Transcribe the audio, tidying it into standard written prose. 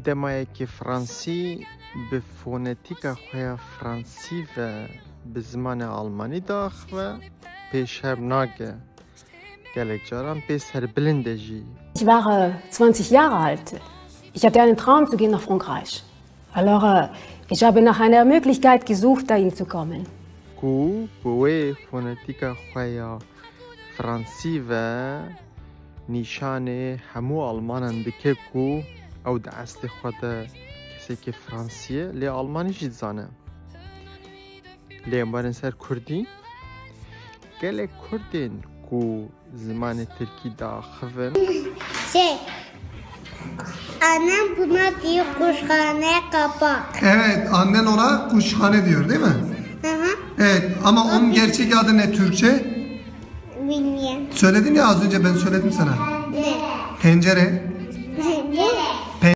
دمایکی فرانسی به فونتیکا خویا فرانسی و به زمان آلمانی داخ و پیش هر ناگه گلک جاران پیش هر بلنده جی. Ich war 20 Jahre alt. Ich hatte einen Traum zu gehen nach Frankreich. Alors, ich habe nach einer Möglichkeit gesucht, dahin zu kommen. کو بوی فونتیکا خویا فرانسی و نشان همو آلمانان دکه کو او دست خود کسی که فرانسیه لی آلمانی جید زانه لی امبارن سر کردی گله کردین کو زمان ترکی دا خفن Annem buna diyor kuşhane kapak. Evet, annen ona kuşhane diyor değil mi? Hı hı. Evet, ama onun gerçek adı ne Türkçe? Bilmiyorum. Söyledin ya az önce, ben söyledim sana. Ne? Tencere.